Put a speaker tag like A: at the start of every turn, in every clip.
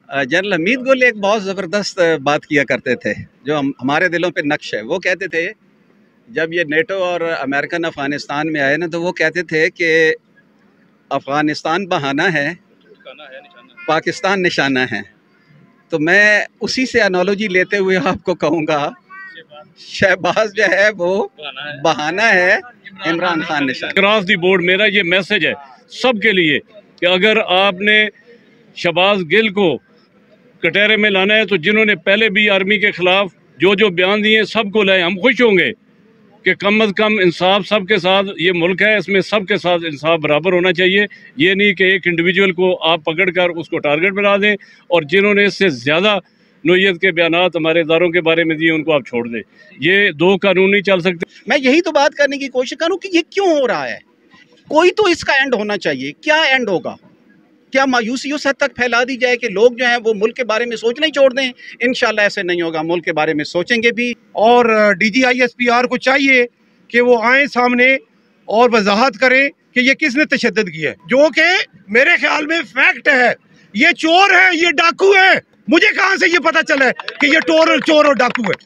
A: General Hamid गुल एक बहुत ज़बरदस्त बात किया करते थे जो हमारे दिलों पे नक्श है। वो कहते थे जब ये नेटो और अमेरिकन अफ़गानिस्तान में आए ना, तो वो कहते थे कि अफ़गानिस्तान बहाना है, पाकिस्तान निशाना है। तो मैं उसी से एनालॉजी लेते हुए आपको कहूँगा, शहबाज जो है वो बहाना है, इमरान खान निशाना।
B: क्रॉस दी बोर्ड मेरा ये मैसेज है सबके लिए कि अगर आपने शहबाज गिल को कटहरे में लाना है तो जिन्होंने पहले भी आर्मी के खिलाफ जो जो बयान दिए सबको लाए। हम खुश होंगे कि कम अज़ कम इंसाफ सबके साथ, ये मुल्क है इसमें सबके साथ इंसाफ बराबर होना चाहिए। ये नहीं कि एक इंडिविजुअल को आप पकड़ कर उसको टारगेट बना दें और जिन्होंने इससे ज़्यादा नोयत के बयानात हमारे इदारों के बारे में दिए उनको आप छोड़ दें। ये दो कानून नहीं चल सकते।
A: मैं यही तो बात करने की कोशिश करूँ कि ये क्यों हो रहा है। कोई तो इसका एंड होना चाहिए। क्या एंड होगा? क्या मायूसी उस हद तक फैला दी जाए कि लोग जो हैं वो मुल्क के बारे में सोचना ही छोड़ दें? इंशाल्लाह ऐसे नहीं होगा, मुल्क के बारे में सोचेंगे भी।
C: और DGISPR को चाहिए कि वो आए सामने और वजाहत करें कि ये किसने तशद्दुद किया है, जो कि मेरे ख्याल में फैक्ट है। ये चोर है, ये डाकू है। मुझे कहाँ से ये पता चला है कि ये चोर और डाकू है?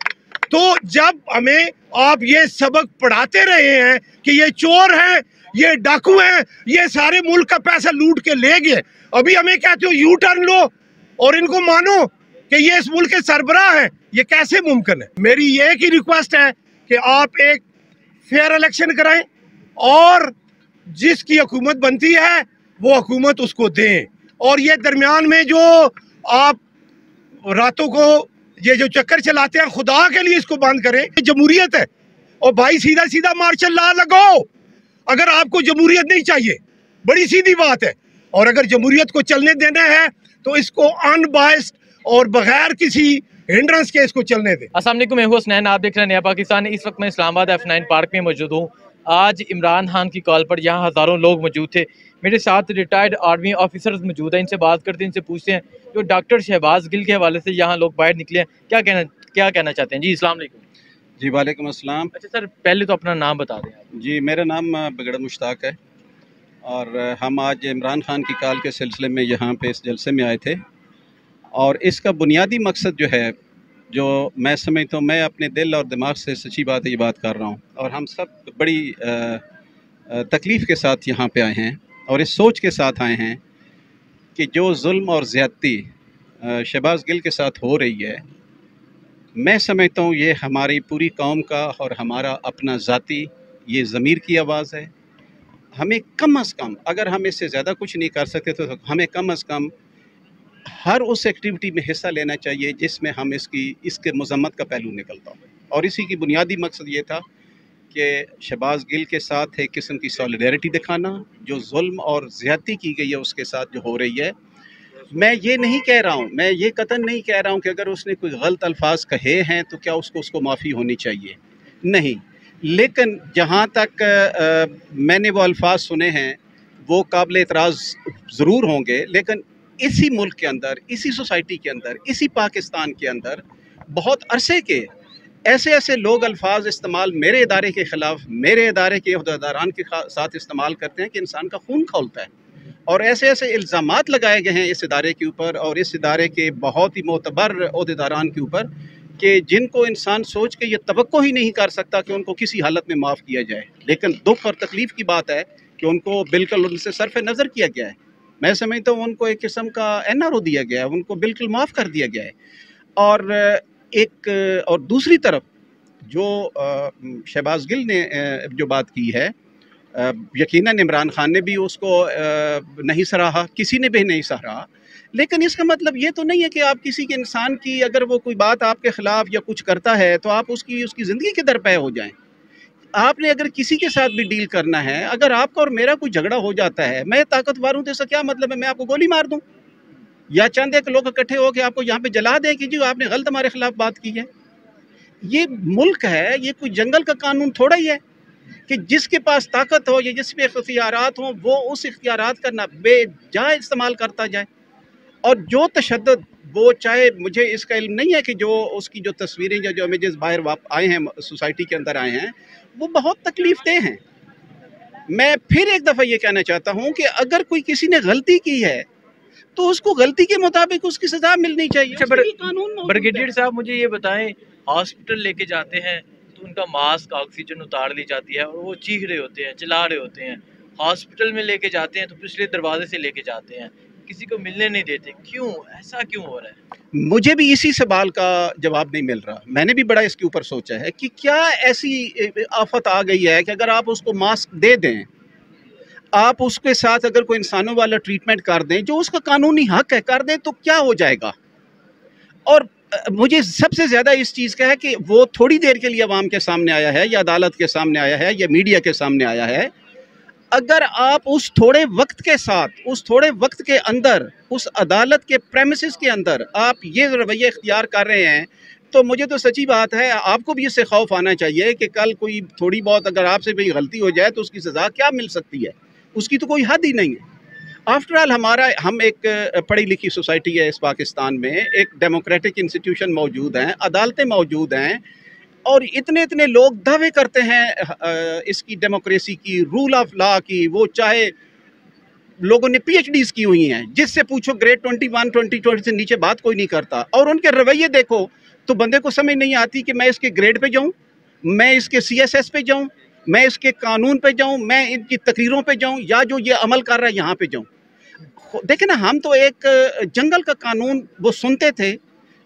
C: तो जब हमें आप ये सबक पढ़ाते रहे हैं कि ये चोर है, ये डाकू है, ये सारे मुल्क का पैसा लूट के ले गए, अभी हमें कहते हो यू टर्न लो और इनको मानो कि ये इस मुल्क के सरबराह है, ये कैसे मुमकिन है? मेरी ये एक ही रिक्वेस्ट है कि आप एक फेयर इलेक्शन कराएं और जिसकी हुकूमत बनती है वो हुकूमत उसको दें। और ये दरमियान में जो आप रातों को ये जो चक्कर चलाते हैं, खुदा के लिए इसको बंद करें। ये जमहूरियत है और भाई सीधा सीधा मार्शल लॉ लगाओ अगर आपको जमहूरियत नहीं चाहिए। बड़ी सीधी बात है। और अगर जमहूरियत को चलने देना है तो इसको अनबायस्ड और बगैर किसी हिंड्रेंस के इसको चलने दें।
D: अस्सलाम वालेकुम, मैं हूं हसनैन, आप देख रहे हैं नया पाकिस्तान। इस वक्त मैं इस्लामाबाद F9 पार्क में मौजूद हूं। आज इमरान खान की कॉल पर यहाँ हज़ारों लोग मौजूद थे। मेरे साथ रिटायर्ड आर्मी ऑफिसर्स मौजूद हैं, इनसे बात करते हैं, इनसे पूछते हैं जो डॉक्टर शहबाज गिल के हवाले से यहाँ लोग बाहर निकले हैं, क्या कहना चाहते हैं। जी अस्सलाम वालेकुम।
A: जी वालेकुम अस्सलाम।
D: अच्छा सर, पहले तो अपना नाम बता दें।
A: जी मेरा नाम बिगड़ मुश्ताक है और हम आज इमरान खान की कॉल के सिलसिले में यहाँ पे इस जलसे में आए थे। और इसका बुनियादी मकसद जो है, जो मैं समझता हूँ, मैं अपने दिल और दिमाग से सच्ची बात है ये बात कर रहा हूँ, और हम सब बड़ी तकलीफ़ के साथ यहाँ पे आए हैं और इस सोच के साथ आए हैं कि जो जुल्म और ज़्यादती शहबाज गिल के साथ हो रही है, मैं समझता हूँ ये हमारी पूरी कौम का और हमारा अपना ज़ाती ये ज़मीर की आवाज़ है। हमें कम अज़ कम, अगर हम इससे ज़्यादा कुछ नहीं कर सकते तो हमें कम अज़ कम हर उस एक्टिविटी में हिस्सा लेना चाहिए जिसमें हम इसके मज़म्मत का पहलू निकलता हो। और इसी की बुनियादी मकसद ये था कि शहबाज गिल के साथ एक किस्म की सॉलिडेरिटी दिखाना। जो जुल्म और ज़्यादती की गई है उसके साथ जो हो रही है, मैं ये नहीं कह रहा हूँ, मैं ये कतन नहीं कह रहा हूँ कि अगर उसने कोई गलत अल्फाज कहे हैं तो क्या उसको माफ़ी होनी चाहिए, नहीं। लेकिन जहाँ तक मैंने वो अल्फाज सुने हैं वो काबिल एतराज़ ज़रूर होंगे, लेकिन इसी मुल्क के अंदर, इसी सोसाइटी के अंदर, इसी पाकिस्तान के अंदर बहुत अरसे के ऐसे लोग अल्फाज इस्तेमाल मेरे इदारे के ख़िलाफ़, मेरे इदारे के अहदेदारान के साथ इस्तेमाल करते हैं कि इंसान का खून खौलता है। और ऐसे इल्ज़ामात लगाए गए हैं इस इदारे के ऊपर और इस इदारे के बहुत ही मोतबर अहदेदारान के ऊपर कि जिनको इंसान सोच के ये तवक्को ही नहीं कर सकता कि उनको किसी हालत में माफ़ किया जाए। लेकिन दुख और तकलीफ़ की बात है कि उनको बिल्कुल उनसे सरफ़ नज़र किया गया है। मैं समझता हूँ उनको एक किस्म का NRO दिया गया है, उनको बिल्कुल माफ़ कर दिया गया है। और दूसरी तरफ जो शहबाज गिल ने जो बात की है, यकीनन इमरान खान ने भी उसको नहीं सराहा, किसी ने भी नहीं सराहा। लेकिन इसका मतलब ये तो नहीं है कि आप किसी के इंसान की अगर वो कोई बात आपके ख़िलाफ़ या कुछ करता है तो आप उसकी ज़िंदगी के दरपे हो जाएं। आपने अगर किसी के साथ भी डील करना है, अगर आपका और मेरा कोई झगड़ा हो जाता है, मैं ताकतवर हूँ तो इसका क्या मतलब है मैं आपको गोली मार दूँ या चंद एक लोग इकट्ठे हो के आपको यहाँ पे जला दें कि जी आपने गलत हमारे खिलाफ बात की है। ये मुल्क है, ये कोई जंगल का कानून थोड़ा ही है कि जिसके पास ताकत हो या जिसमें इख्तियारात हो वो उस इख्तियारात का ना बेजा इस्तेमाल करता जाए। और जो तशद्दुद, वो चाहे, मुझे इसका इल्म नहीं है कि जो उसकी जो तस्वीरें या जो इमेजेस बाहर आए हैं, सोसाइटी के अंदर आए हैं, वो बहुत तकलीफ़देह हैं। मैं फिर एक दफ़ा ये कहना चाहता हूँ कि अगर कोई किसी ने गलती की है तो उसको गलती के मुताबिक उसकी सजा मिलनी चाहिए।
D: अच्छा,
A: कानून
D: ब्रिगेडियर साहब मुझे ये बताएं, हॉस्पिटल लेके जाते हैं तो उनका मास्क, ऑक्सीजन उतार ली जाती है और वो चीख रहे होते हैं, चिल्ला रहे होते हैं। हॉस्पिटल में लेके जाते हैं तो पिछले दरवाजे से लेके जाते हैं, किसी को मिलने नहीं देते। क्यों, ऐसा क्यों हो रहा है?
A: मुझे भी इसी सवाल का जवाब नहीं मिल रहा। मैंने भी बड़ा इसके ऊपर सोचा है कि क्या ऐसी आफत आ गई है कि अगर आप उसको मास्क दे दें, आप उसके साथ अगर कोई इंसानों वाला ट्रीटमेंट कर दें जो उसका कानूनी हक है कर दें, तो क्या हो जाएगा। और मुझे सबसे ज़्यादा इस चीज़ का है कि वो थोड़ी देर के लिए अवाम के सामने आया है या अदालत के सामने आया है या मीडिया के सामने आया है। अगर आप उस थोड़े वक्त के साथ, उस थोड़े वक्त के अंदर, उस अदालत के प्रेमिसेस के अंदर आप ये रवैया इख्तियार कर रहे हैं, तो मुझे तो सच्ची बात है आपको भी इससे खौफ आना चाहिए कि कल कोई थोड़ी बहुत अगर आपसे भी गलती हो जाए तो उसकी सज़ा क्या मिल सकती है, उसकी तो कोई हद ही नहीं है। आफ्टर ऑल हम एक पढ़ी लिखी सोसाइटी है इस पाकिस्तान में, एक डेमोक्रेटिक इंस्टीट्यूशन मौजूद हैं, अदालतें मौजूद हैं, और इतने इतने लोग दावे करते हैं इसकी डेमोक्रेसी की, रूल ऑफ लॉ की। वो चाहे लोगों ने PhDs की हुई हैं, जिससे पूछो ग्रेड 21, 20 से नीचे बात कोई नहीं करता, और उनके रवैये देखो तो बंदे को समझ नहीं आती कि मैं इसके ग्रेड पे जाऊं, मैं इसके CSS पे जाऊं, मैं इसके कानून पे जाऊं, मैं इनकी तकरीरों पे जाऊं, या जो ये अमल कर रहा है यहाँ पे जाऊं। देखें ना, हम तो एक जंगल का कानून वो सुनते थे,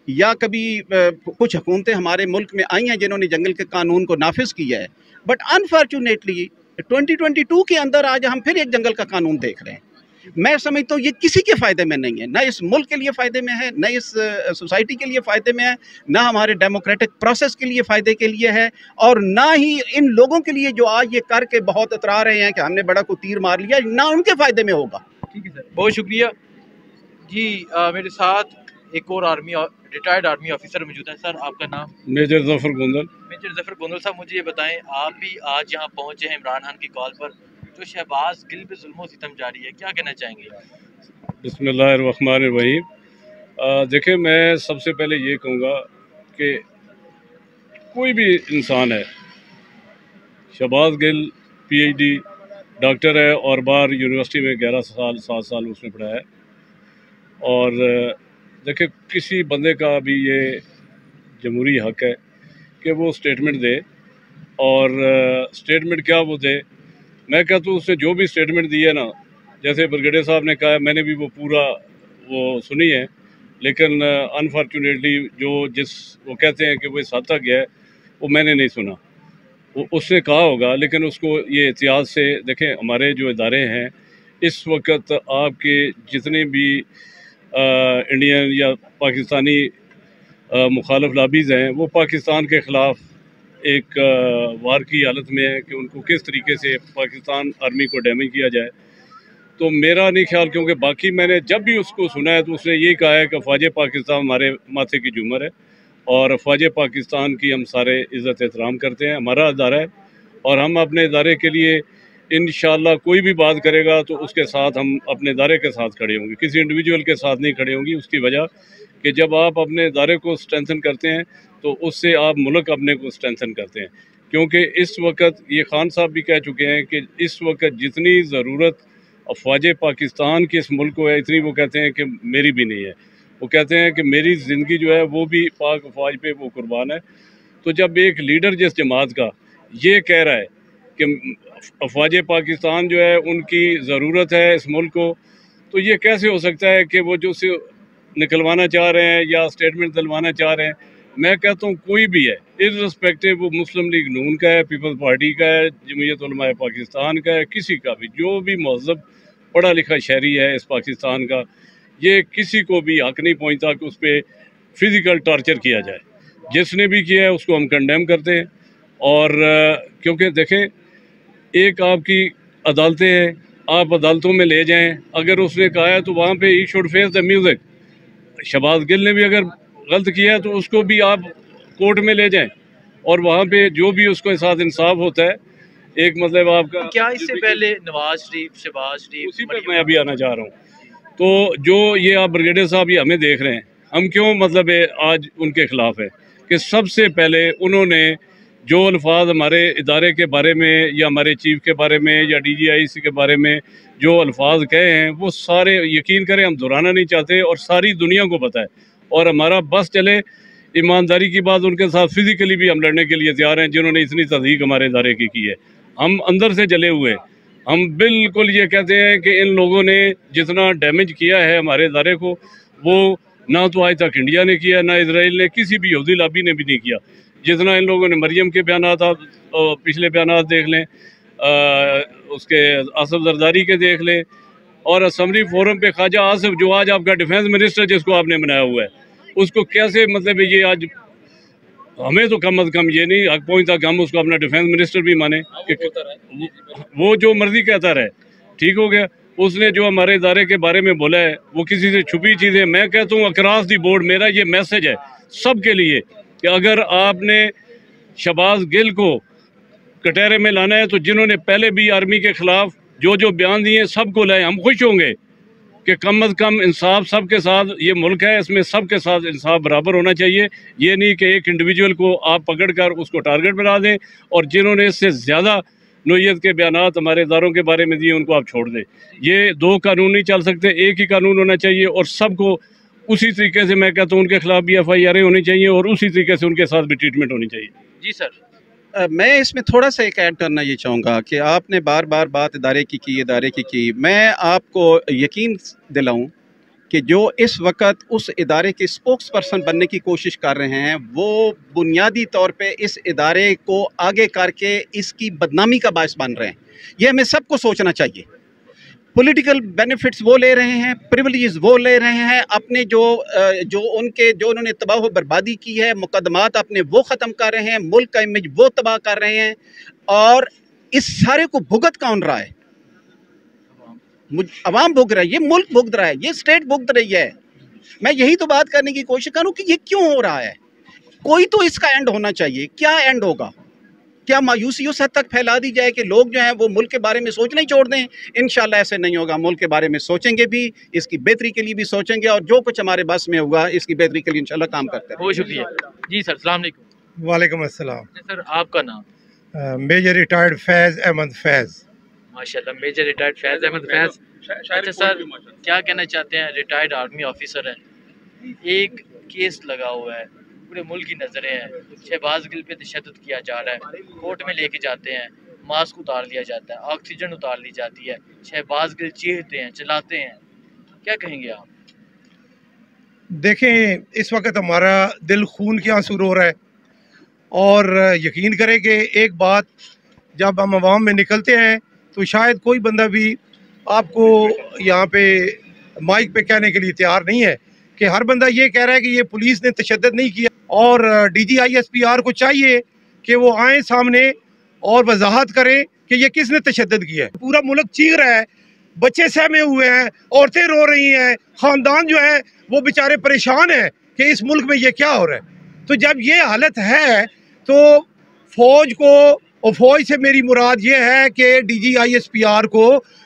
A: या कभी कुछ हुकूमतें हमारे मुल्क में आई हैं जिन्होंने जंगल के कानून को नाफिज किया है, बट अनफॉर्चुनेटली 2022 के अंदर आज हम फिर एक जंगल का कानून देख रहे हैं। मैं समझता हूँ ये किसी के फ़ायदे में नहीं है, ना इस मुल्क के लिए फ़ायदे में है, ना इस सोसाइटी के लिए फ़ायदे में है, ना हमारे डेमोक्रेटिक प्रोसेस के लिए फ़ायदे के लिए है, और ना ही इन लोगों के लिए जो आज ये करके बहुत इतरा रहे हैं कि हमने बड़ा को तीर मार लिया, ना उनके फ़ायदे में होगा।
D: ठीक है सर, बहुत शुक्रिया जी। मेरे साथ एक और रिटायर्ड आर्मी ऑफिसर मौजूद है। सर, आपका नाम?
B: मेजर जफर गोंदल।
D: मेजर जफर गोंदल साहब, मुझे ये बताएं, आप भी आज यहाँ पहुँचे हैं इमरान खान की कॉल पर, जो शहबाज गिल पे जुल्म व सितम जारी है, क्या कहना चाहेंगे?
B: बिस्मिल्लाहिर्रहमानिर्रहीम। देखिए, मैं सबसे पहले ये कहूँगा कि कोई भी इंसान है, शहबाज गिल PhD डॉक्टर है और बाहर यूनिवर्सिटी में 7 साल उसने पढ़ा है, और देखिए किसी बंदे का भी ये जमहूरी हक है कि वो स्टेटमेंट दे, और स्टेटमेंट क्या वो दे। मैं कहता हूँ उसने जो भी स्टेटमेंट दी है ना, जैसे ब्रिगेडियर साहब ने कहा, मैंने भी वो पूरा वो सुनी है, लेकिन अनफॉर्चुनेटली वो कहते हैं कि वो इस हद तक गया है, वो मैंने नहीं सुना। वो उसने कहा होगा, लेकिन उसको ये एहतियात से देखें। हमारे जो इदारे हैं इस वक्त, आपके जितने भी इंडियन या पाकिस्तानी मुखालिफ लॉबीज़ हैं, वो पाकिस्तान के ख़िलाफ़ एक वार की हालत में है कि उनको किस तरीके से पाकिस्तान आर्मी को डैमेज किया जाए। तो मेरा नहीं ख्याल, क्योंकि बाकी मैंने जब भी उसको सुना है तो उसने यही कहा है कि फ़ौज पाकिस्तान हमारे माथे की झूमर है, और फ़ौज पाकिस्तान की हम सारे इज़्ज़त एहतराम करते हैं। हमारा अदारा है और हम अपने इदारे के लिए इंशाअल्लाह कोई भी बात करेगा तो उसके साथ हम अपने इदारे के साथ खड़े होंगे, किसी इंडिविजुअल के साथ नहीं खड़े होंगे। उसकी वजह कि जब आप अपने इदारे को स्ट्रेंथन करते हैं तो उससे आप मुल्क अपने को स्ट्रेंथन करते हैं। क्योंकि इस वक्त ये खान साहब भी कह चुके हैं कि इस वक्त जितनी ज़रूरत फ़ौज पाकिस्तान के इस मुल्क को है, इतनी वो कहते हैं कि मेरी भी नहीं है। वो कहते हैं कि मेरी ज़िंदगी जो है वो भी पाक फ़ौज पे वो कुर्बान है। तो जब एक लीडर जिस जमात का ये कह रहा है कि फ़ौज पाकिस्तान जो है उनकी ज़रूरत है इस मुल्क को, तो ये कैसे हो सकता है कि वो जो से निकलवाना चाह रहे हैं या स्टेटमेंट दिलवाना चाह रहे हैं। मैं कहता हूँ कोई भी है, इर्रेस्पेक्टिव वो मुस्लिम लीग नून का है, पीपल्स पार्टी का है, जमीयत उलमा पाकिस्तान का है, किसी का भी, जो भी महज़ब पढ़ा लिखा शहरी है इस पाकिस्तान का, ये किसी को भी हक नहीं पहुँचता कि उस पर फिज़िकल टॉर्चर किया जाए। जिसने भी किया है उसको हम कंडेम करते हैं। और क्योंकि देखें, एक आपकी अदालतें हैं, आप अदालतों में ले जाएं, अगर उसने कहा है तो वहाँ पे he should face the music. Shahbaz Gill ने भी अगर गलत किया है तो उसको भी आप कोर्ट में ले जाएं, और वहाँ पे जो भी उसके साथ इंसाफ होता है, एक मतलब आपका
D: क्या इससे पहले नवाज शरीफ, शहबाज शरीफ,
B: उसी पर मैं अभी आना चाह रहा हूँ। तो जो ये आप ब्रिगेडियर साहब ये हमें देख रहे हैं, हम क्यों मतलब आज उनके खिलाफ है कि सबसे पहले उन्होंने जो अल्फाज हमारे इदारे के बारे में या हमारे चीफ के बारे में या DGIC के बारे में जो अल्फाज कहे हैं वो सारे यकीन करें हम दोहराना नहीं चाहते और सारी दुनिया को पता है। और हमारा बस चले, ईमानदारी की बात, उनके साथ फिजिकली भी हम लड़ने के लिए तैयार हैं जिन्होंने इतनी तज़हीक हमारे इदारे की है। हम अंदर से जले हुए, हम बिल्कुल ये कहते हैं कि इन लोगों ने जितना डैमेज किया है हमारे इदारे को वो ना तो आज तक इंडिया ने किया, ना इसराइल ने, किसी भी यहूदी लॉबी ने भी नहीं किया। जितना इन लोगों ने मरियम के बयानात आप पिछले बयानात देख लें, उसके आसिफ जरदारी के देख लें, और असम्बली फोरम पे ख्वाजा आसिफ जो आज आपका डिफेंस मिनिस्टर जिसको आपने बनाया हुआ है उसको कैसे मतलब ये आज हमें तो कम अज़ कम ये नहीं हक पहुँचता कि हम उसको अपना डिफेंस मिनिस्टर भी माने कि वो जो मर्जी कहता रहे। ठीक हो गया, उसने जो हमारे इदारे के बारे में बोला है वो किसी से छुपी चीज़ें। मैं कहता हूँ अक्रॉस दी बोर्ड मेरा ये मैसेज है सब के लिए कि अगर आपने शहबाज गिल को कटहरे में लाना है तो जिन्होंने पहले भी आर्मी के ख़िलाफ़ जो बयान दिए सबको लाए। हम खुश होंगे कि कम अज़ कम इंसाफ सबके साथ, ये मुल्क है इसमें सबके साथ इंसाफ बराबर होना चाहिए। ये नहीं कि एक इंडिविजुअल को आप पकड़ कर उसको टारगेट बना दें और जिन्होंने इससे ज़्यादा नोयत के बयानात हमारे इदारों के बारे में दिए उनको आप छोड़ दें। ये दो कानून नहीं चल सकते, एक ही कानून होना चाहिए और सबको उसी तरीके से, मैं कहता हूँ उनके खिलाफ भी FIR होनी चाहिए और उसी तरीके से उनके साथ भी ट्रीटमेंट होनी चाहिए।
D: जी सर,
A: मैं इसमें थोड़ा सा एक ऐड करना ये चाहूँगा कि आपने बार बार बात इदारे की। मैं आपको यकीन दिलाऊं कि जो इस वक्त उस इदारे के स्पोक्स पर्सन बनने की कोशिश कर रहे हैं वो बुनियादी तौर पे इस इदारे को आगे करके इसकी बदनामी का बायस बन रहे हैं। ये हमें सबको सोचना चाहिए। पॉलिटिकल बेनिफिट्स वो ले रहे हैं, प्रिविलेजेस वो ले रहे हैं, अपने जो उन्होंने तबाह व बर्बादी की है, मुकदमात अपने वो ख़त्म कर रहे हैं, मुल्क का इमेज वो तबाह कर रहे हैं। और इस सारे को भुगत कौन रहा है? अवाम भुग रहा है, ये मुल्क भुगत रहा है, ये स्टेट भुगत रही है। मैं यही तो बात करने की कोशिश करूँ कि ये क्यों हो रहा है। कोई तो इसका एंड होना चाहिए। क्या एंड होगा? क्या मायूसी उस हद तक फैला दी जाए कि लोग जो हैं वो मुल्क के बारे में सोचना ही छोड़ दें? इंशाल्लाह ऐसे नहीं होगा। मुल्क के बारे में सोचेंगे भी, इसकी बेहतरी के लिए भी सोचेंगे और जो कुछ हमारे बस में होगा इसकी बेहतरी के लिए इंशाल्लाह काम करते हैं।
D: बहुत शुक्रिया जी सर। अस्सलाम वालेकुम।
C: वालेकुम अस्सलाम।
D: सर आपका नाम?
C: मेजर रिटायर्ड फैज़ अहमद फैज़।
D: माशाल्लाह, मेजर रिटायर्ड फैज़ अहमद फैज़। अच्छा सर, क्या कहना चाहते हैं? रिटायर्ड आर्मी ऑफिसर है, एक केस लगा हुआ है, पूरे मुल्क की नज़रें हैं, शहबाज गिल पे तशद्दुद किया जा रहा है, कोर्ट में लेके जाते हैं, मास्क उतार लिया जाता है, ऑक्सीजन उतार ली जाती है, शहबाज गिल चीखते हैं, चिल्लाते हैं, क्या कहेंगे आप?
C: देखें, इस वक्त हमारा दिल खून के आंसू रो रहा है और यकीन करें कि एक बात, जब हम आवाम में निकलते हैं तो शायद कोई बंदा भी आपको यहाँ पे माइक पे कहने के लिए तैयार नहीं है कि हर बंदा ये कह रहा है कि ये पुलिस ने तशद्दुद नहीं किया। और DGI/SPR को चाहिए कि वो आए सामने और वजाहत करें कि ये किसने तशद्दुद किया है। पूरा मुल्क चीख रहा है, बच्चे सहमे हुए हैं, औरतें रो रही हैं, ख़ानदान जो है वो बेचारे परेशान हैं कि इस मुल्क में ये क्या हो रहा है। तो जब ये हालत है तो फ़ौज को, और फ़ौज से मेरी मुराद ये है कि DGI/SPR को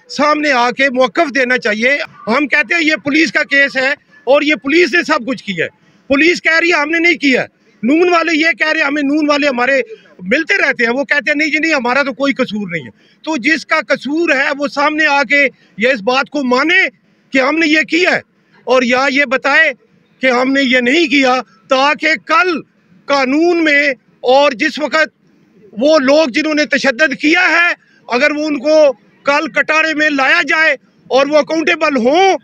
C: सामने आके मौक़िफ़ देना चाहिए। हम कहते हैं ये पुलिस का केस है और ये पुलिस ने सब कुछ किया है। पुलिस कह रही है हमने नहीं किया, नून वाले ये कह रहे हैं, हमें नून वाले हमारे मिलते रहते हैं, वो कहते हैं नहीं जी नहीं, हमारा तो कोई कसूर नहीं है। तो जिसका कसूर है वो सामने आके ये इस बात को माने कि हमने ये किया है और या ये बताए कि हमने ये नहीं किया, ताकि कल कानून में और जिस वक्त वो लोग जिन्होंने तशद्दुद किया है अगर वो उनको कल कटारे में लाया जाए और वो अकाउंटेबल हों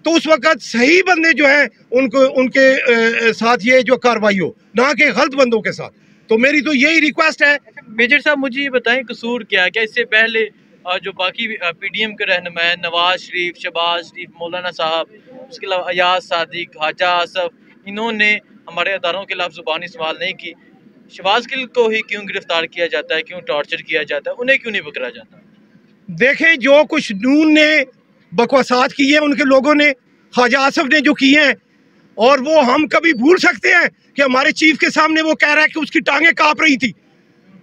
C: तो उस वक्त सही बंदे जो हैं उनके साथ ये जो कार्रवाई हो, ना कि गलत बंदों के साथ। तो मेरी तो यही रिक्वेस्ट है।
D: मेजर साहब मुझे ये बताएं कसूर क्या है? क्या इससे पहले जो बाकी PDM के रहनुमा हैं, नवाज शरीफ, शहबाज शरीफ, मौलाना साहब, उसके अलावा अयाज सादिक, ख्वाजा आसिफ, इन्होंने हमारे अदारों के खिलाफ ज़ुबानी सवाल नहीं की? शहबाज गिल को ही क्यों गिरफ्तार किया जाता है, क्यों टॉर्चर किया जाता है, उन्हें क्यों नहीं पकड़ा जाता?
C: देखें, जो कुछ नून ने बकवासात की है उनके लोगों ने, ख्वाजा आसिफ ने जो किए हैं, और वो हम कभी भूल सकते हैं कि हमारे चीफ के सामने वो कह रहा है कि उसकी टांगें कांप रही थी।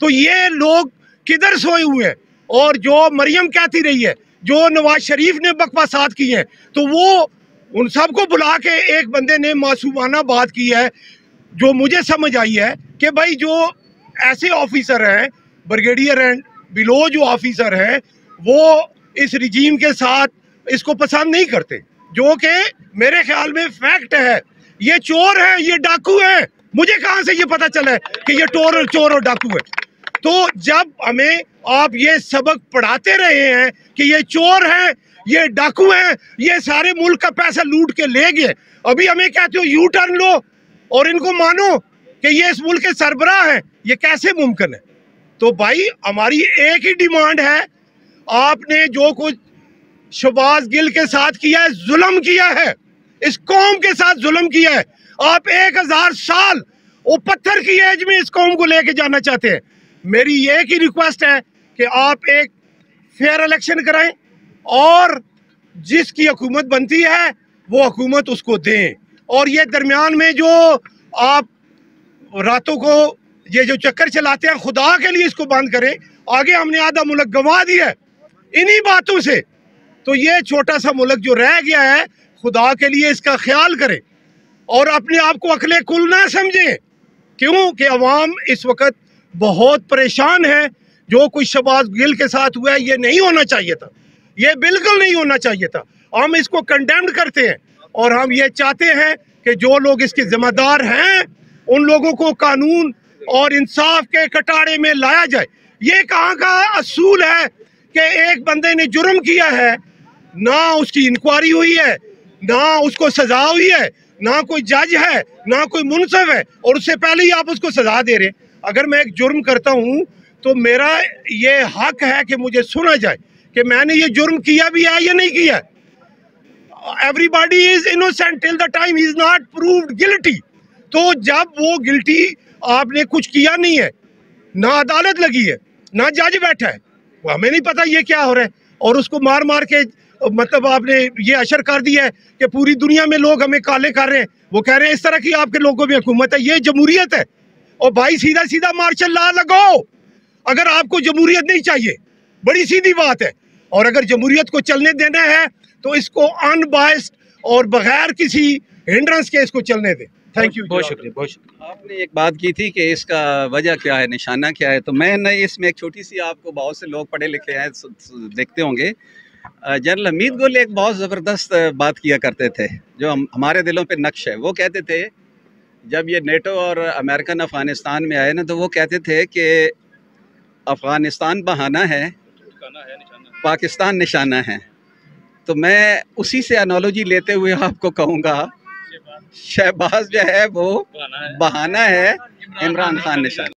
C: तो ये लोग किधर सोए हुए हैं? और जो मरियम कहती रही है, जो नवाज शरीफ ने बकवासात की हैं, तो वो उन सबको बुला के एक बंदे ने मासूमाना बात की है जो मुझे समझ आई है कि भाई जो ऐसे ऑफिसर हैं, ब्रिगेडियर एंड बिलो जो ऑफिसर हैं, वो इस रिजीम के साथ इसको पसंद नहीं करते, जो कि मेरे ख्याल में फैक्ट है। ये चोर है, ये डाकू है। मुझे कहां से ये पता चला है कि ये चोर और डाकू है? तो जब हमें आप ये सबक पढ़ाते रहे हैं कि ये चोर है, ये डाकू है, ये सारे मुल्क का पैसा लूट के ले गए, अभी हमें कहते हो यू टर्न लो और इनको मानो कि ये इस मुल्क के सरबराह है, ये कैसे मुमकिन है? तो भाई हमारी एक ही डिमांड है, आपने जो कुछ शहबाज गिल के साथ किया है, जुल्म किया है, इस कौम के साथ जुल्म किया है। आप 1000 साल वो पत्थर की एज में इस कौम को लेके जाना चाहते हैं। मेरी एक ही रिक्वेस्ट है कि आप एक फेयर इलेक्शन कराएं और जिसकी हुकूमत बनती है वो हुकूमत उसको दें। और ये दरमियान में जो आप रातों को ये जो चक्कर चलाते हैं, खुदा के लिए इसको बंद करें। आगे हमने आधा मुल्क गंवा दिया है इन्हीं बातों से, तो ये छोटा सा मुल्क जो रह गया है, खुदा के लिए इसका ख्याल करें और अपने आप को अकले कुल ना समझें। क्यों कि अवाम इस वक्त बहुत परेशान है। जो कुछ शहबाज गिल के साथ हुआ है, ये नहीं होना चाहिए था, ये बिल्कुल नहीं होना चाहिए था। हम इसको कंडेम्ड करते हैं और हम ये चाहते हैं कि जो लोग इसके जिम्मेदार हैं उन लोगों को कानून और इंसाफ के कटारे में लाया जाए। ये कहाँ का असूल है कि एक बंदे ने जुर्म किया है, ना उसकी इंक्वायरी हुई है, ना उसको सजा हुई है, ना कोई जज है, ना कोई मुनसिफ है, और उससे पहले ही आप उसको सजा दे रहे हैं। अगर मैं एक जुर्म करता हूँ तो मेरा ये हक है कि मुझे सुना जाए कि मैंने ये जुर्म किया भी है या नहीं किया। Everybody is innocent till the time he is not proved guilty. तो जब वो गिल्टी, आपने कुछ किया नहीं है, ना अदालत लगी है, ना जज बैठा है, वो हमें नहीं पता ये क्या हो रहा है, और उसको मार मार के मतलब आपने ये अशर कर दिया है कि पूरी दुनिया में लोग हमें काले कर रहे हैं। वो कह रहे हैं इस तरह की आपके लोगों में हुकूमत है, ये जमहूरियत है। और भाई सीधा सीधा मार्शल लॉ लगाओ अगर आपको जमहूरियत नहीं चाहिए, बड़ी सीधी बात है। और अगर जमहूरियत को चलने देना है तो इसको अनबायस्ड और बगैर किसी हिंड्रेंस के इसको चलने दें। Thank you.
D: बहुत शुक्रिया, बहुत शुक्रिया।
A: आपने एक बात की थी कि इसका वजह क्या है, निशाना क्या है, तो मैं न इसमें एक छोटी सी, आपको बहुत से लोग पढ़े लिखे हैं देखते होंगे, जनरल हमीद गुल एक बहुत ज़बरदस्त बात किया करते थे जो हमारे दिलों पे नक्श है। वो कहते थे जब ये नेटो और अमेरिकन अफ़गानिस्तान में आए ना, तो वो कहते थे कि अफ़गानिस्तान बहाना है, पाकिस्तान निशाना है। तो मैं उसी से एनालॉजी लेते हुए आपको कहूँगा, शहबाज जो है वो बहाना है, इमरान खान निशाना।